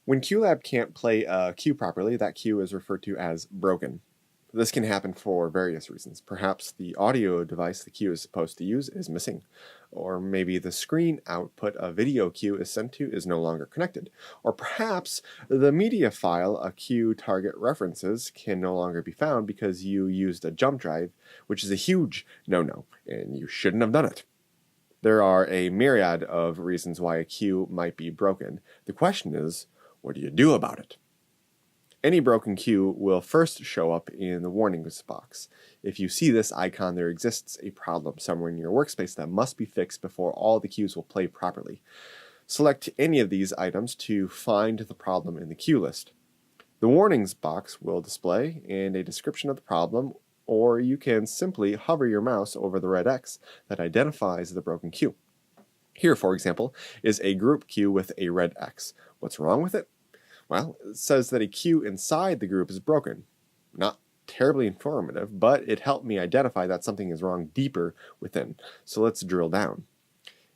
When QLab can't play a cue properly, that cue is referred to as broken. This can happen for various reasons. Perhaps the audio device the cue is supposed to use is missing, or maybe the screen output a video cue is sent to is no longer connected, or perhaps the media file a cue target references can no longer be found because you used a jump drive, which is a huge no-no, and you shouldn't have done it. There are a myriad of reasons why a cue might be broken. The question is, what do you do about it? Any broken cue will first show up in the warnings box. If you see this icon, there exists a problem somewhere in your workspace that must be fixed before all the cues will play properly. Select any of these items to find the problem in the cue list. The warnings box will display and a description of the problem, or you can simply hover your mouse over the red X that identifies the broken cue. Here, for example, is a group cue with a red X. What's wrong with it? Well, it says that a cue inside the group is broken. Not terribly informative, but it helped me identify that something is wrong deeper within. So let's drill down.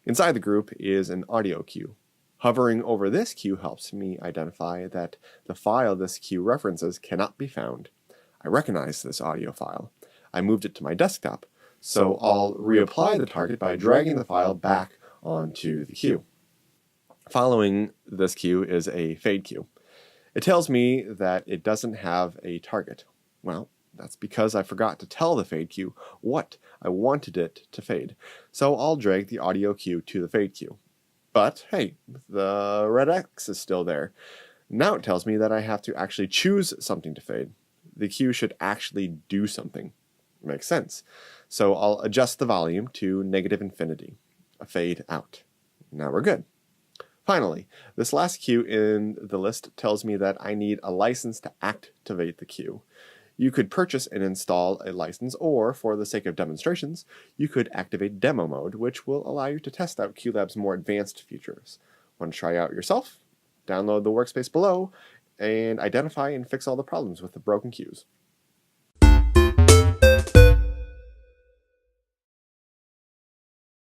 Inside the group is an audio cue. Hovering over this cue helps me identify that the file this cue references cannot be found. I recognize this audio file. I moved it to my desktop, so I'll reapply the target by dragging the file back onto the cue. Following this cue is a fade cue. It tells me that it doesn't have a target. Well, that's because I forgot to tell the fade cue what I wanted it to fade. So I'll drag the audio cue to the fade cue. But hey, the red X is still there. Now it tells me that I have to actually choose something to fade. The cue should actually do something. Makes sense. So I'll adjust the volume to negative infinity, a fade out. Now we're good. Finally, this last cue in the list tells me that I need a license to activate the cue. You could purchase and install a license, or for the sake of demonstrations, you could activate demo mode, which will allow you to test out QLab's more advanced features. Want to try out yourself? Download the workspace below and identify and fix all the problems with the broken cues.